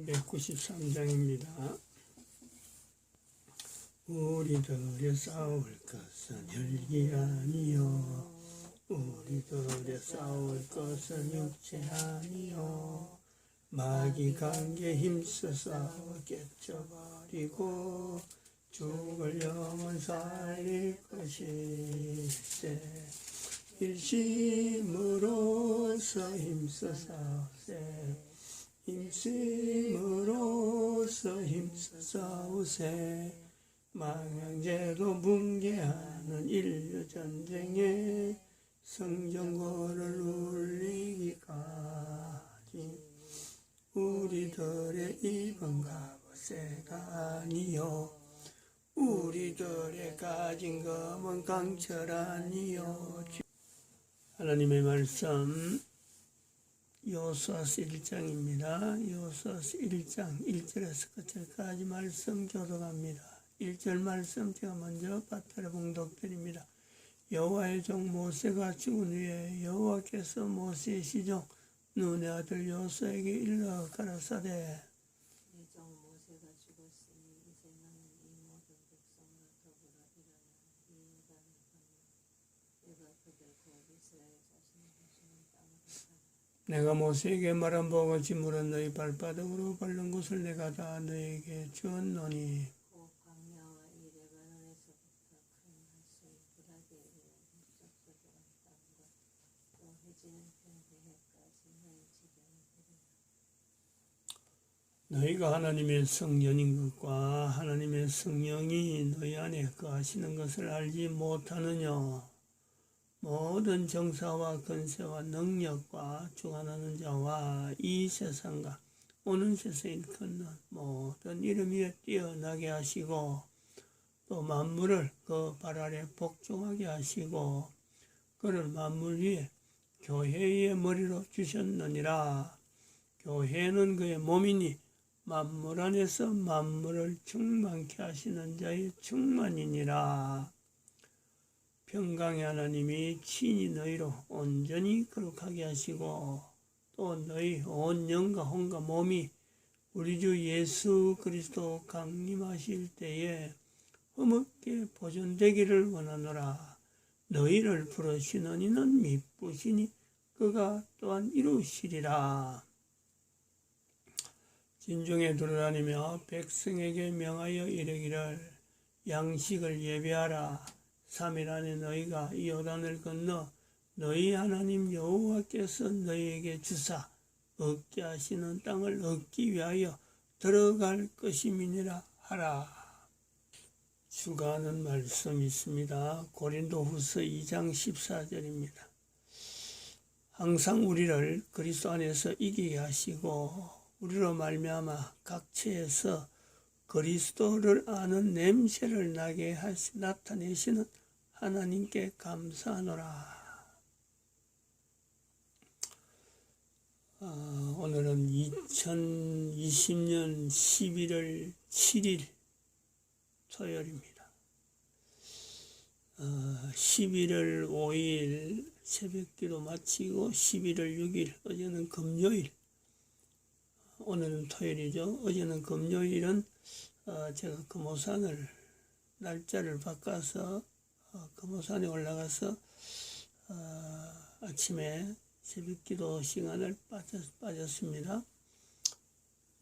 193장입니다. 우리들의 싸울 것은 혈기 아니요 우리들의 싸울 것은 육체 아니요 마귀 관계 힘써 싸워 깨쳐버리고 죽을 영혼 살릴 것일세. 일심으로서 힘써 싸우세. 힘쓰므로써 힘써 싸우세. 망향제도 붕괴하는 인류전쟁에 성전고를 울리기까지 우리들의 입은 갑옷새가 아니요 우리들의 가진 검은 강철 아니요. 하나님의 말씀 여호수아서 1장입니다. 여호수아서 1장 1절에서 끝절까지 말씀 교독합니다. 1절 말씀 제가 먼저 빠뜨려 봉독드립니다. 여호와의 종 모세가 죽은 후에 여호와께서 모세의 시종 눈의 아들 여호수아에게 일러 가라사대 네 종 모세가 죽었으니 이제 너는 이 모든 백성과 더불어 일어나 이 요단을 건너 내가 그들 곧 이스라엘 자손이 거주는 땅으로 가라. 내가 모세에게 말한 바와 같이 물은 너희 발바닥으로 밟는 곳을 내가 다 너에게 주었노니 곧 광야와 이 레바논에서부터 큰 하수 유브라데 이르는 북쪽서들한 땅과 또 해지는 편대해까지 너희 지경에 이르라. 너희가 하나님의 성전인 것과 하나님의 성령이 너희 안에 거하시는 것을 알지 못하느냐. 모든 정사와 권세와 능력과 주관하는 자와 이 세상과 오는 세상에 일컫는 모든 이름 위에 뛰어나게 하시고 또 만물을 그 발 아래 복종하게 하시고 그를 만물 위에 교회의 머리로 주셨느니라. 교회는 그의 몸이니 만물 안에서 만물을 충만케 하시는 자의 충만이니라. 평강의 하나님이 친히 너희로 온전히 거룩하게 하시고 또 너희 온 영과 혼과 몸이 우리 주 예수 그리스도 강림하실 때에 흠없게 보존되기를 원하노라. 너희를 부르시는 이는 미쁘시니 그가 또한 이루시리라. 진중에 돌아다니며 백성에게 명하여 이르기를 양식을 예배하라. 3일 안에 너희가 이 요단을 건너 너희 하나님 여호와께서 너희에게 주사 얻게 하시는 땅을 얻기 위하여 들어갈 것임이니라 하라. 주가하는 말씀이 있습니다. 고린도후서 2장 14절입니다. 항상 우리를 그리스도 안에서 이기게 하시고 우리로 말미암아 각처에서 그리스도를 아는 냄새를 나게 나타내시는 하나님께 감사하노라. 오늘은 2020년 11월 7일 토요일입니다. 11월 5일 새벽기도 마치고 11월 6일 어제는 금요일 오늘은 토요일이죠. 어제는 금요일은 제가 금오산을 날짜를 바꿔서 금오산에 올라가서 아침에 새벽기도 시간을 빠졌습니다.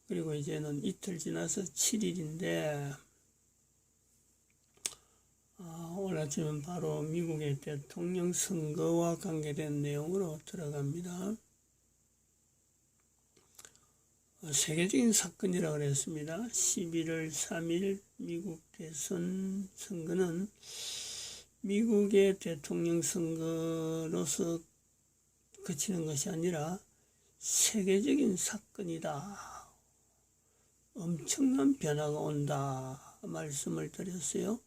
그리고 이제는 이틀 지나서 7일인데 오늘 아침은 바로 미국의 대통령 선거와 관계된 내용으로 들어갑니다. 세계적인 사건이라고 그랬습니다. 11월 3일 미국 대선 선거는 미국의 대통령 선거로서 그치는 것이 아니라 세계적인 사건이다. 엄청난 변화가 온다 말씀을 드렸어요.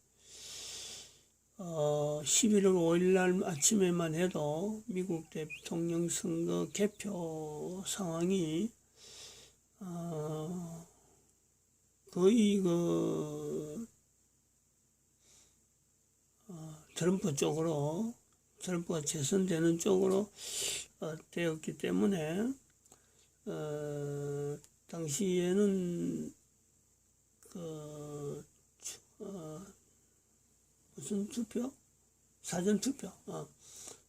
11월 5일 날 아침에만 해도 미국 대통령 선거 개표 상황이 거의 트럼프 쪽으로 트럼프가 재선되는 쪽으로 되었기 때문에 당시에는 무슨 투표? 사전투표.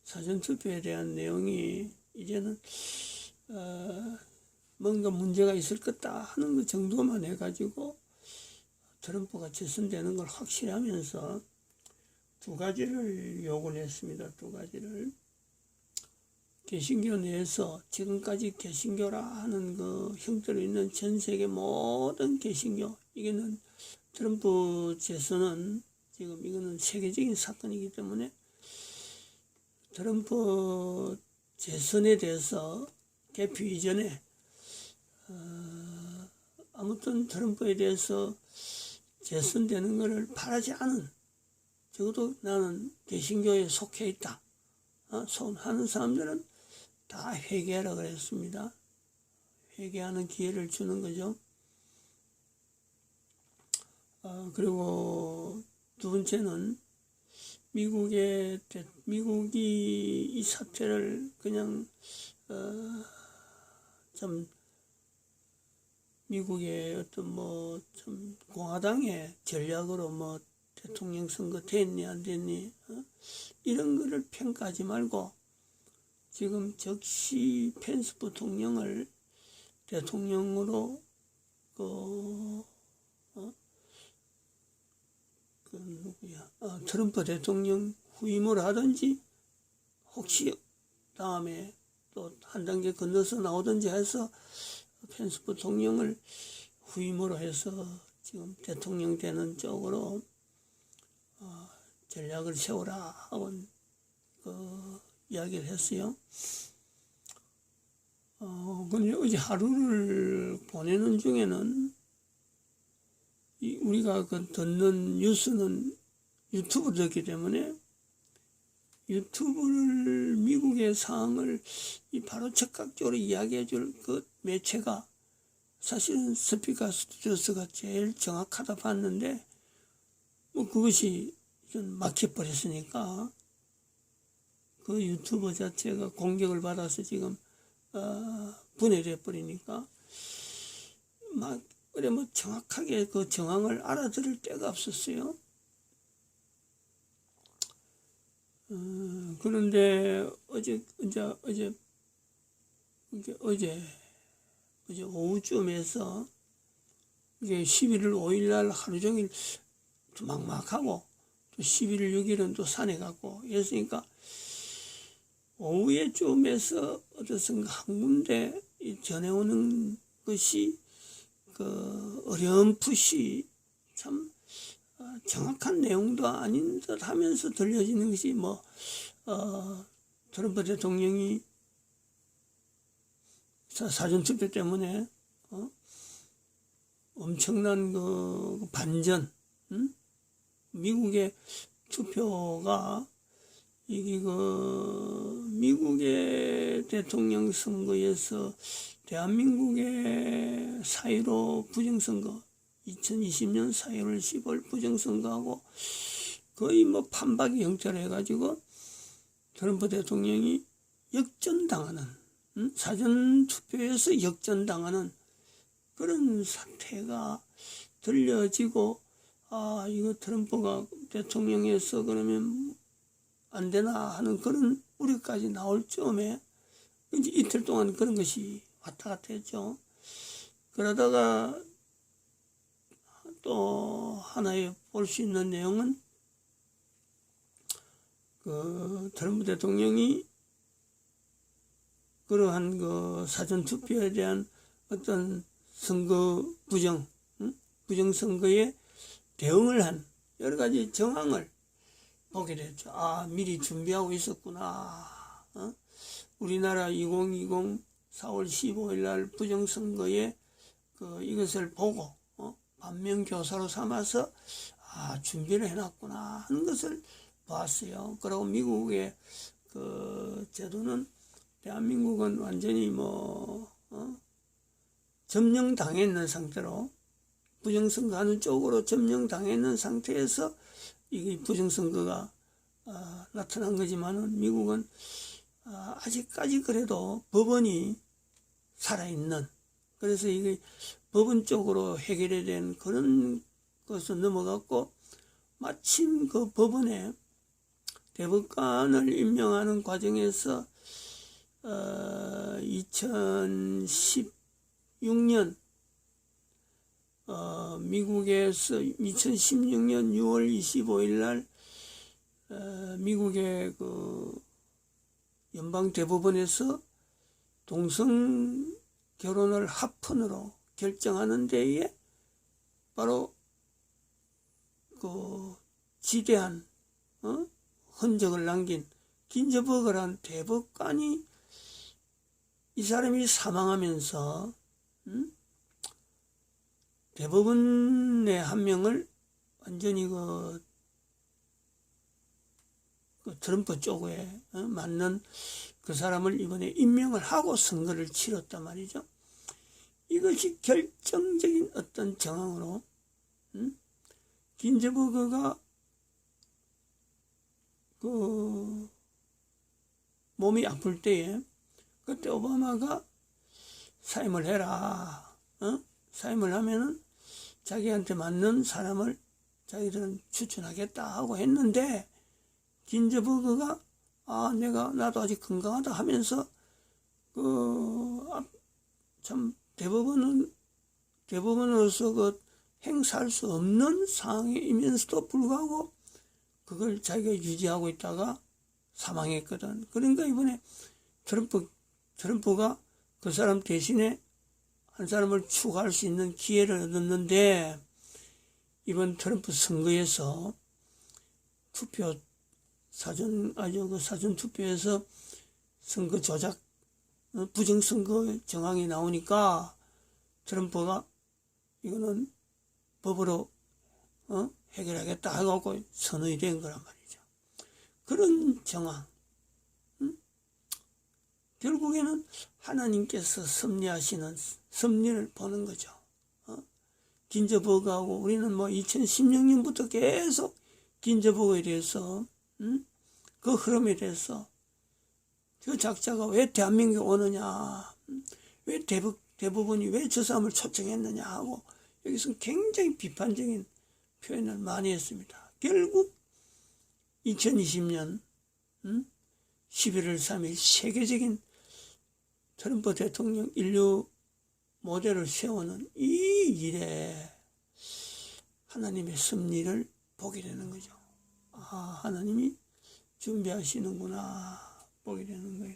사전투표에 대한 내용이 이제는 뭔가 문제가 있을 거다 하는 것 정도만 해가지고 트럼프가 재선되는 걸 확실하면서 두 가지를 요구를 했습니다. 두 가지를. 개신교 내에서 지금까지 개신교라 하는 그 형태로 있는 전 세계 모든 개신교, 이거는 트럼프 재선은 지금 이거는 세계적인 사건이기 때문에 트럼프 재선에 대해서 개표 이전에 아무튼 트럼프에 대해서 재선되는 것을 바라지 않은, 적어도 나는 개신교에 속해 있다 하는 사람들은 다 회개하라 그랬습니다. 회개하는 기회를 주는 거죠. 그리고 두 번째는 미국이 이 사태를 그냥 좀 미국의 어떤 좀 공화당의 전략으로 대통령 선거 됐니 안 됐니 이런 거를 평가하지 말고 지금 즉시 펜스 부통령을 대통령으로 트럼프 대통령 후임을 하든지 혹시 다음에 또 한 단계 건너서 나오든지 해서 펜스 부통령을 후임으로 해서 지금 대통령 되는 쪽으로 전략을 세우라 하고 이야기를 했어요. 근데 어제 하루를 보내는 중에는 우리가 듣는 뉴스는 유튜브를 듣기 때문에 유튜브를 미국의 상황을 바로 즉각적으로 이야기해 줄 그 매체가 사실은 스피커 스튜디오스가 제일 정확하다 봤는데 그것이 막혀버렸으니까 그 유튜버 자체가 공격을 받아서 지금 분해돼 버리니까 정확하게 그 정황을 알아들을 데가 없었어요. 그런데 어제 오후쯤에서 이게 11월 5일날 하루 종일 막막하고 또 11월 6일은 또 산에 갔고 이랬으니까 오후에 쯤에서 어디선가 한 군데 전해오는 것이 어렴풋이 참 정확한 내용도 아닌 듯 하면서 들려지는 것이 트럼프 대통령이 사전투표 때문에 엄청난 반전, 미국의 투표가 이게 미국의 대통령 선거에서 대한민국의 4.15 부정선거 2020년 4월 10월 부정선거하고 거의 판박이 형태로 해가지고 트럼프 대통령이 역전당하는, 사전투표에서 역전당하는 그런 사태가 들려지고 이거 트럼프가 대통령에서 그러면 안 되나 하는 그런 우려까지 나올 즈음에 이제 이틀 동안 그런 것이 왔다 갔다 했죠. 그러다가 또 하나의 볼 수 있는 내용은 트럼프 대통령이 그러한 사전투표에 대한 어떤 선거 부정선거에 대응을 한 여러 가지 정황을 보게 됐죠. 미리 준비하고 있었구나. 우리나라 2020 4월 15일 날 부정선거에 이것을 보고 반면교사로 삼아서 준비를 해놨구나 하는 것을 봤어요. 그리고 미국의 제도는 대한민국은 완전히 점령당해 있는 상태로 부정선거하는 쪽으로 점령당해 있는 상태에서 이게 부정선거가 나타난 거지만은 미국은 아직까지 그래도 법원이 살아있는 그래서 이게 법원 쪽으로 해결이 된 그런 것을 넘어갔고, 마침 그 법원에 대법관을 임명하는 과정에서 2016년 미국에서 2016년 6월 25일 날 미국의 그 연방 대법원에서 동성 결혼을 합헌으로 결정하는 데에 바로 그 지대한 흔적을 남긴 긴저버거란 대법관이, 이 사람이 사망하면서 대법원의 한 명을 완전히 그 트럼프 쪽에 맞는 그 사람을 이번에 임명을 하고 선거를 치렀단 말이죠. 이것이 결정적인 어떤 정황으로 긴저버거가 그 몸이 아플 때에 그때 오바마가 사임을 해라. 사임을 하면은 자기한테 맞는 사람을 자기들은 추천하겠다 하고 했는데, 긴저버거가 나도 아직 건강하다 하면서 참 대법원으로서 그 행사할 수 없는 상황이면서도 불구하고 그걸 자기가 유지하고 있다가 사망했거든. 그러니까 이번에 트럼프가 그 사람 대신에 한 사람을 추가할 수 있는 기회를 얻었는데, 이번 트럼프 선거에서 사전 투표에서 선거 조작, 부정선거 정황이 나오니까 트럼프가 이거는 법으로 해결하겠다 해갖고 선언이 된 거란 말이죠. 그런 정황, 결국에는 하나님께서 섭리하시는 섭리를 보는 거죠. 긴저버거하고 우리는 2016년부터 계속 긴저버거에 대해서 그 흐름에 대해서 그 작자가 왜 대한민국에 오느냐, 왜 대법원이 왜 저 사람을 초청했느냐 하고 여기서 굉장히 비판적인 표현을 많이 했습니다. 결국 2020년 11월 3일 세계적인 트럼프 대통령 인류 모델을 세우는 이 일에 하나님의 섭리를 보게 되는 거죠. 하나님이 준비하시는구나 보게 되는 거예요.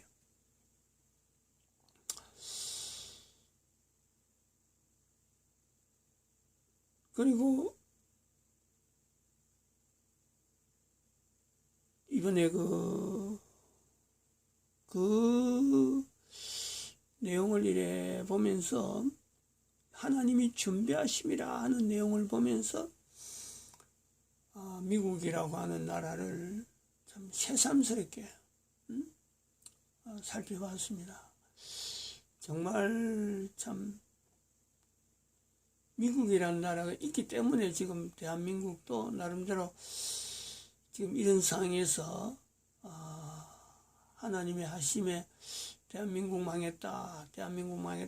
그리고 이번에 그 내용을 이래 보면서 하나님이 준비하심이라 하는 내용을 보면서 미국이라고 하는 나라를 참 새삼스럽게 살펴봤습니다. 정말 참 미국이라는 나라가 있기 때문에 지금 대한민국도 나름대로 지금 이런 상황에서 하나님의 하심에 대한민국 망했다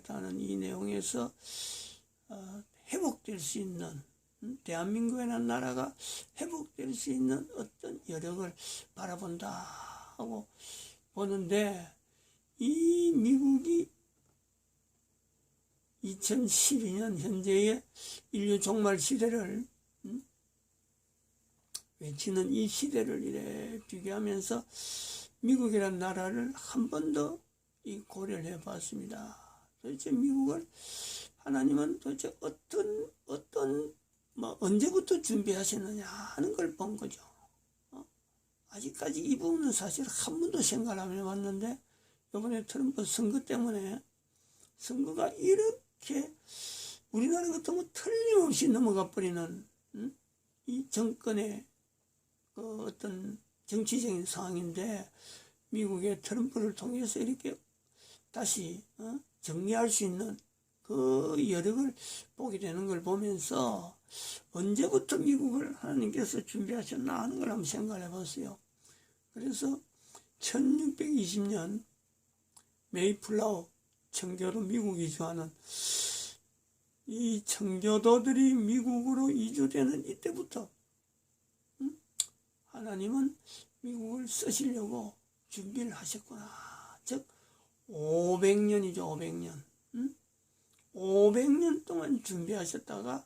하는 이 내용에서 회복될 수 있는, 대한민국이라는 나라가 회복될 수 있는 어떤 여력을 바라본다 하고 보는데, 이 미국이 2012년 현재의 인류 종말 시대를 외치는 이 시대를 이래 비교하면서 미국이라는 나라를 한 번 더 고려를 해봤습니다. 도대체 미국을 하나님은 도대체 언제부터 준비하셨느냐 하는 걸 본 거죠. 아직까지 이 부분은 사실 한 번도 생각을 안 해봤는데, 이번에 트럼프 선거 때문에 선거가 이렇게 우리나라 같으면 틀림없이 넘어가 버리는 이 정권의 그 어떤 정치적인 상황인데, 미국의 트럼프를 통해서 이렇게 다시 정리할 수 있는 그 여력을 보게 되는 걸 보면서 언제부터 미국을 하나님께서 준비하셨나 하는 걸 한번 생각을 해봤어요. 그래서 1620년 메이플라워 청교도 미국 이주하는 이 청교도들이 미국으로 이주되는 이때부터 하나님은 미국을 쓰시려고 준비를 하셨구나. 즉 500년이죠. 500년. 500년 동안 준비하셨다가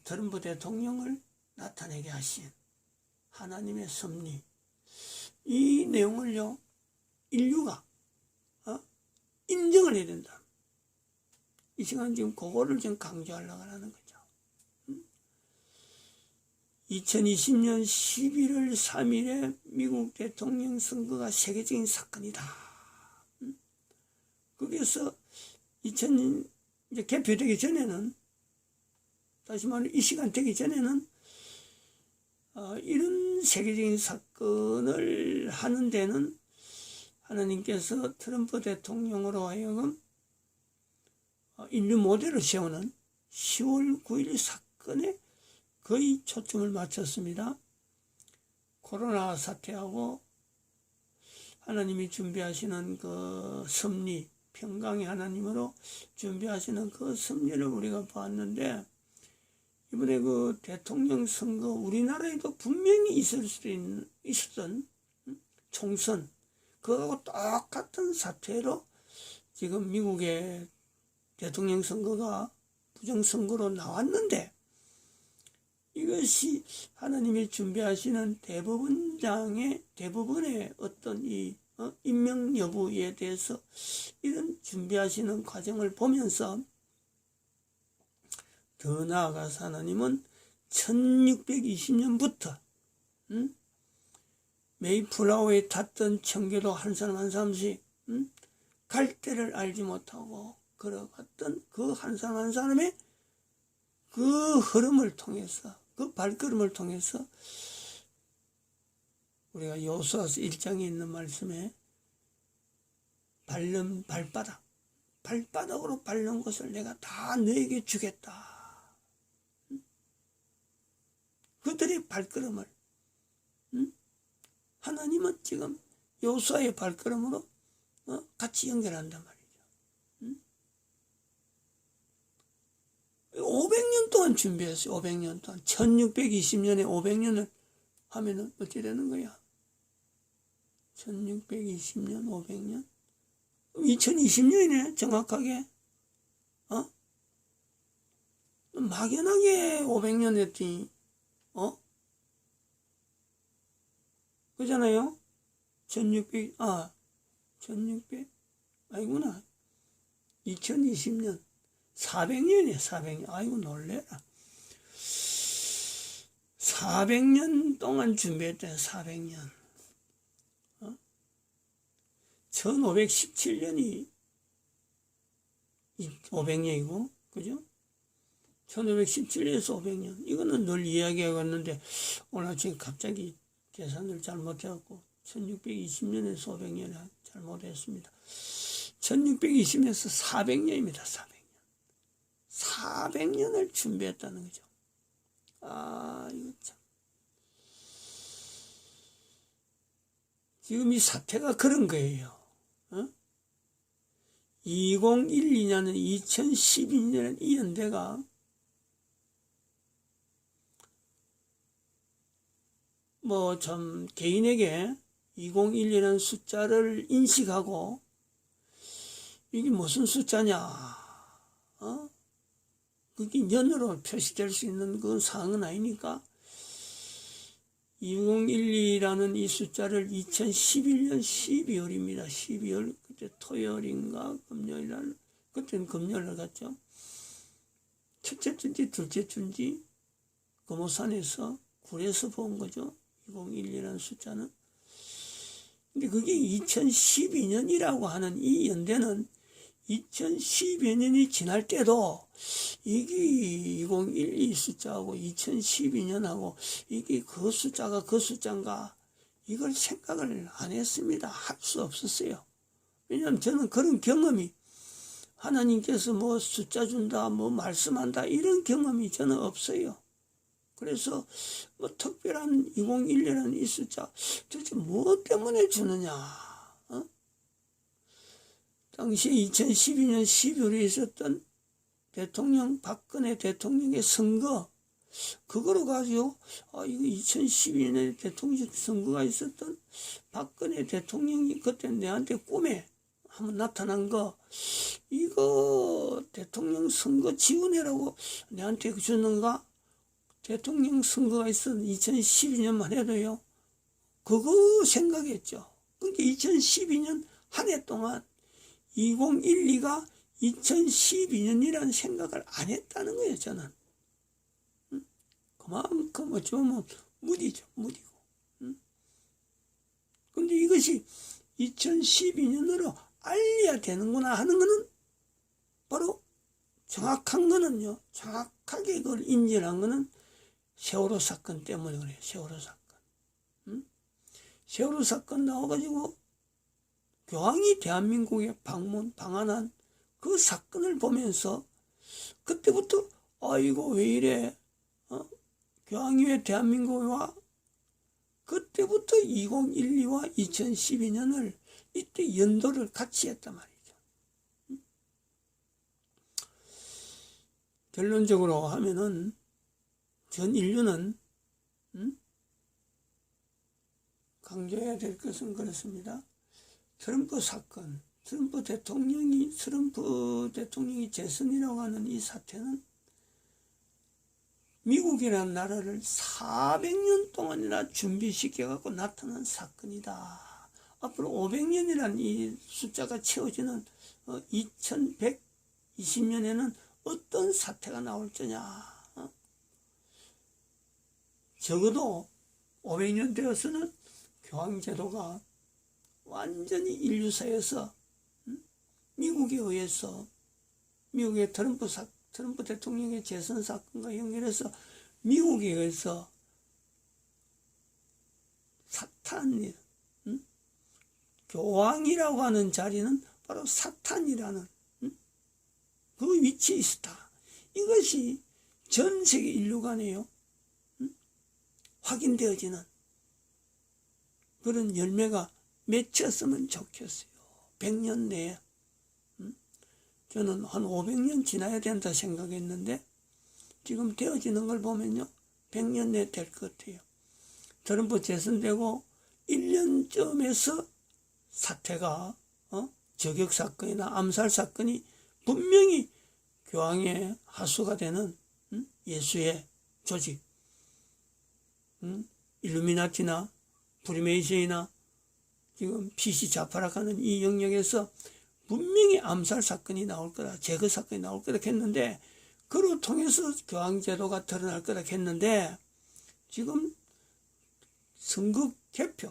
트럼프 대통령을 나타내게 하신 하나님의 섭리, 이 내용을요 인류가 인정을 해야 된다. 이 시간 지금 그거를 좀 강조하려고 하는 거죠. 2020년 11월 3일에 미국 대통령 선거가 세계적인 사건이다. 거기에서 이제 개표되기 전에는, 다시 말해 이 시간 되기 전에는 이런 세계적인 사건을 하는 데는 하나님께서 트럼프 대통령으로 하여금 인류 모델을 세우는 10월 9일 사건에 거의 초점을 맞췄습니다. 코로나 사태하고 하나님이 준비하시는 그 섭리, 평강의 하나님으로 준비하시는 그 섭리를 우리가 봤는데, 이번에 그 대통령 선거, 우리나라에도 분명히 있었던 총선, 그거하고 똑같은 사태로 지금 미국의 대통령 선거가 부정선거로 나왔는데, 이것이 하나님이 준비하시는 대법원의 어떤 이 임명 여부에 대해서 이런 준비하시는 과정을 보면서, 더 나아가서 하나님은 1620년부터 메이플라워에 탔던 청교도 한 사람 한 사람씩 갈 데를 알지 못하고 걸어갔던 그 한 사람 한 사람의 그 흐름을 통해서, 그 발걸음을 통해서 우리가 여호수아서 1장에 있는 말씀에 밟는 발바닥으로 밟는 것을 내가 다 너에게 주겠다. 그들의 발걸음을 하나님은 지금 여호수아의 발걸음으로 같이 연결한단 말이죠. 500년 동안 준비했어요. 500년 동안. 1620년에 500년을 하면은 어떻게 되는 거야? 1620년, 500년? 2020년이네, 정확하게. 막연하게 500년 했더니, 그잖아요? 1600, 아니구나. 2020년. 400년이에요, 400년. 아이고, 놀래라. 400년 동안 준비했대요, 400년. 1517년이 500년이고, 그죠? 1517년에서 500년. 이거는 늘 이야기하고 왔는데, 오늘 아침에 갑자기 계산을 잘못해갖고, 1620년에서 500년을 잘못했습니다. 1620년에서 400년입니다, 400년. 400년을 준비했다는 거죠. 이거 참. 지금 이 사태가 그런 거예요. 2012년은 2012년 이 연대가 뭐 참 개인에게 2012년 숫자를 인식하고 이게 무슨 숫자냐, 그게 년으로 표시될 수 있는 그런 사항은 아니니까 2012라는 이 숫자를 2011년 12월입니다. 12월, 그때 토요일인가 금요일날, 그때는 금요일날 갔죠. 첫째 주인지 둘째 주인지 금오산에서 굴에서 본 거죠. 2012라는 숫자는. 근데 그게 2012년이라고 하는 이 연대는 2012년이 지날 때도 이게 2012 숫자하고 2012년하고 이게 그 숫자가 그 숫자인가, 이걸 생각을 안 했습니다. 할 수 없었어요. 왜냐하면 저는 그런 경험이, 하나님께서 뭐 숫자 준다, 뭐 말씀한다, 이런 경험이 저는 없어요. 그래서 뭐 특별한 2012라는 이 숫자 도대체 뭐 때문에 주느냐, 당시 2012년 12월에 있었던 대통령 박근혜 대통령의 선거, 그거로 가지고 이거 2012년에 대통령 선거가 있었던 박근혜 대통령이 그때 내한테 꿈에 한번 나타난 거, 이거 대통령 선거 지원해라고 내한테 주는가? 대통령 선거가 있었던 2012년만 해도요, 그거 생각했죠. 그러니까 2012년 한 해 동안 2012가 2012년이라는 생각을 안 했다는 거예요, 저는. 그만큼 어쩌면 무디죠, 무디고. 근데 이것이 2012년으로 알려야 되는구나 하는 거는 바로 정확한 거는요, 정확하게 그걸 인지한 거는 세월호 사건 때문에 그래요, 세월호 사건. 세월호 사건 나와가지고 교황이 대한민국에 방한한 그 사건을 보면서 그때부터 이거 왜 이래, 교황이 왜 대한민국에 와? 그때부터 2012와 2012년을 이때 연도를 같이 했단 말이죠. 결론적으로 하면은 전 인류는 강조해야 될 것은 그렇습니다. 트럼프 사건, 트럼프 대통령이 재선이라고 하는 이 사태는 미국이라는 나라를 400년 동안이나 준비시켜갖고 나타난 사건이다. 앞으로 500년이라는 이 숫자가 채워지는 2120년에는 어떤 사태가 나올 거냐. 적어도 500년 되어서는 교황제도가 완전히 인류사에서 미국에 의해서, 미국의 트럼프 대통령의 재선 사건과 연결해서 미국에 의해서 사탄, 교황이라고 하는 자리는 바로 사탄이라는 그 위치에 있었다. 이것이 전 세계 인류 간에요, 확인되어지는 그런 열매가 맺혔으면 좋겠어요. 100년 내에. 저는 한 500년 지나야 된다 생각했는데 지금 되어지는 걸 보면요, 100년 내에 될 것 같아요. 트럼프 재선되고 1년쯤에서 사태가 저격 사건이나 암살 사건이 분명히 교황의 하수가 되는 예수의 조직, 일루미나티나 프리메이션이나 지금 PC 좌파락하는 이 영역에서 분명히 암살 사건이 나올 거다, 제거 사건이 나올 거다 했는데, 그로 통해서 교황제도가 드러날 거다 했는데, 지금 선거 개표,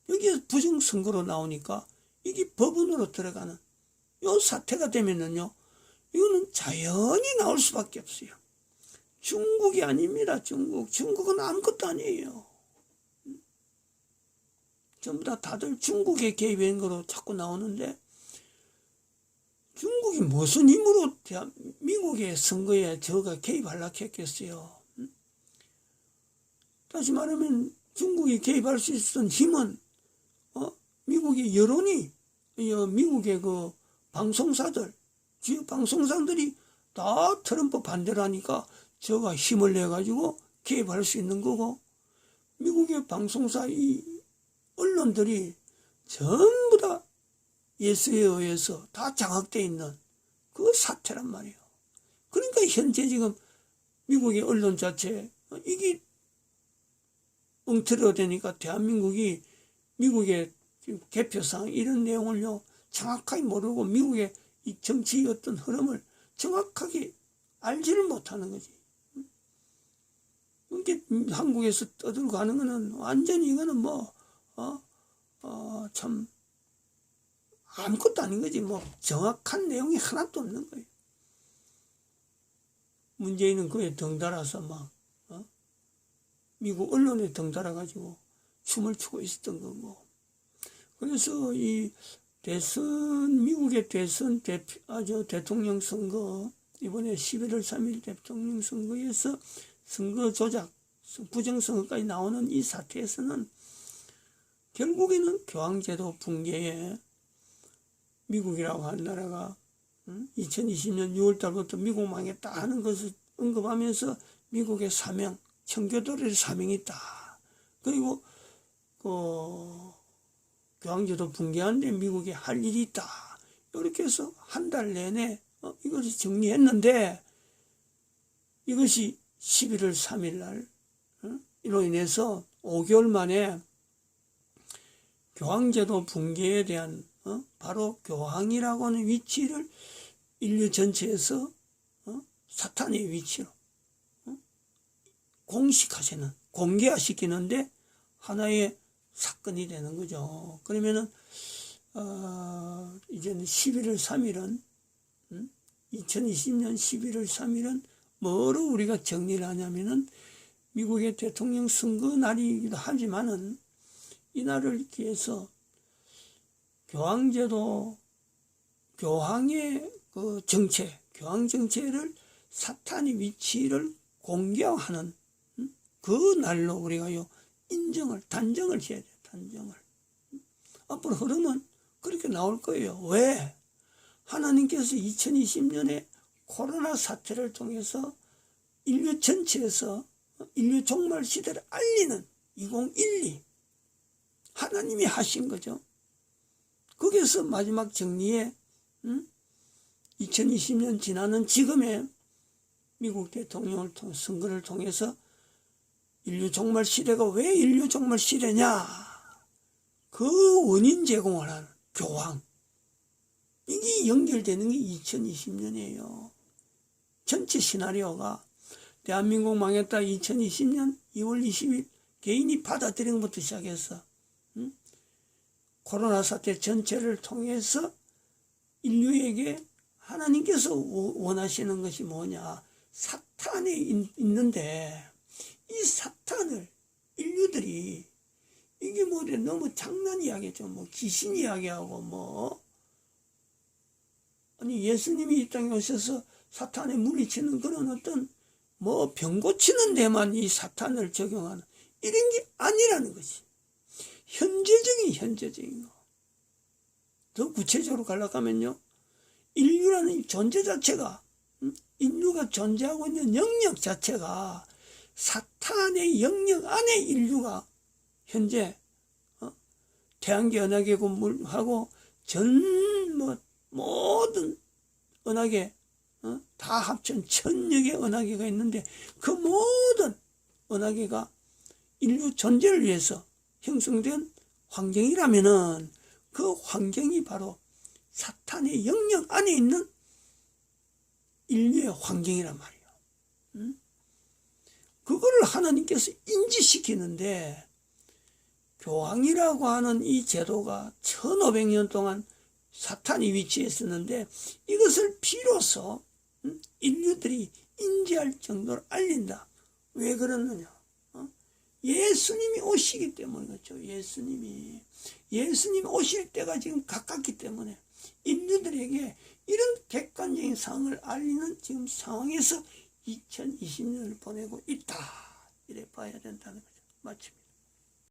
여기에 부정선거로 나오니까 이게 법원으로 들어가는 요 사태가 되면은요, 이거는 자연히 나올 수밖에 없어요. 중국이 아닙니다. 중국은 아무것도 아니에요. 전부 다들 중국에 개입한 거로 자꾸 나오는데, 중국이 무슨 힘으로 미국의 선거에 저가 개입하려고 했겠어요. 다시 말하면 중국이 개입할 수 있었던 힘은 미국의 여론이, 미국의 그 방송사들, 주요 방송사들이 다 트럼프 반대를 하니까 저가 힘을 내가지고 개입할 수 있는 거고, 미국의 방송사 이 언론들이 전부 다 예수에 의해서 다 장악되어 있는 그 사태란 말이에요. 그러니까 현재 지금 미국의 언론 자체, 이게 엉터리가 되니까 대한민국이 미국의 개표상 이런 내용을요, 정확하게 모르고 미국의 이 정치의 어떤 흐름을 정확하게 알지를 못하는 거지. 이렇게 한국에서 떠들고 가는 거는 완전히 이거는 참 아무것도 아닌 거지. 정확한 내용이 하나도 없는 거예요. 문재인은 그에 덩달아서 미국 언론에 덩달아가지고 춤을 추고 있었던 거고. 그래서 이 미국의 대통령 선거, 이번에 11월 3일 대통령 선거에서 선거 조작, 부정선거까지 나오는 이 사태에서는 결국에는 교황제도 붕괴에 미국이라고 하는 나라가 2020년 6월 달부터 미국 망했다 하는 것을 언급하면서 미국의 사명, 청교도의 사명이 있다. 그리고 교황제도 붕괴하는데 미국에 할 일이 있다. 이렇게 해서 한 달 내내 이것을 정리했는데 이것이 11월 3일 날 이로 인해서 5개월 만에 교황제도 붕괴에 대한 바로 교황이라고 하는 위치를 인류 전체에서 사탄의 위치로 공식화시는 공개화시키는데 하나의 사건이 되는 거죠. 그러면은 이제는 11월 3일은 2020년 11월 3일은 뭐로 우리가 정리를 하냐면은 미국의 대통령 선거 날이기도 하지만은 이 날을 기해서 교황제도 교황의 그 정체, 교황 정체를 사탄의 위치를 공개하는 그 날로 우리가요 단정을 해야 돼요. 단정을. 앞으로 흐름은 그렇게 나올 거예요. 왜? 하나님께서 2020년에 코로나 사태를 통해서 인류 전체에서 인류 종말 시대를 알리는 2012 하나님이 하신 거죠. 거기에서 마지막 정리에 2020년 지나는 지금의 미국 대통령을 선거를 통해서 인류 종말 시대가 왜 인류 종말 시대냐? 그 원인 제공을 하는 교황. 이게 연결되는 게 2020년이에요. 전체 시나리오가 대한민국 망했다 2020년 2월 20일 개인이 받아들인 것부터 시작해서 코로나 사태 전체를 통해서 인류에게 하나님께서 원하시는 것이 뭐냐? 사탄이 있는데 이 사탄을 인류들이 이게 너무 장난 이야기죠. 귀신 이야기하고 아니 예수님이 이 땅에 오셔서 사탄에 물리치는 그런 어떤 병 고치는 데만 이 사탄을 적용하는 이런 게 아니라는 것이 현재적인 거. 더 구체적으로 가려가면요, 인류라는 이 존재 자체가 인류가 존재하고 있는 영역 자체가 사탄의 영역 안에 인류가 현재 태양계 은하계군물하고 모든 은하계 다 합친 1000여 개 은하계가 있는데 그 모든 은하계가 인류 존재를 위해서 형성된 환경이라면은 그 환경이 바로 사탄의 영역 안에 있는 인류의 환경이란 말이에요. 그거를 하나님께서 인지시키는데 교황이라고 하는 이 제도가 1500년 동안 사탄이 위치했었는데 이것을 비로소 인류들이 인지할 정도로 알린다. 왜 그러느냐? 예수님이 오시기 때문이죠. 예수님이 오실 때가 지금 가깝기 때문에 인류들에게 이런 객관적인 상황을 알리는 지금 상황에서 2020년을 보내고 있다. 이래 봐야 된다는 거죠. 마칩니다.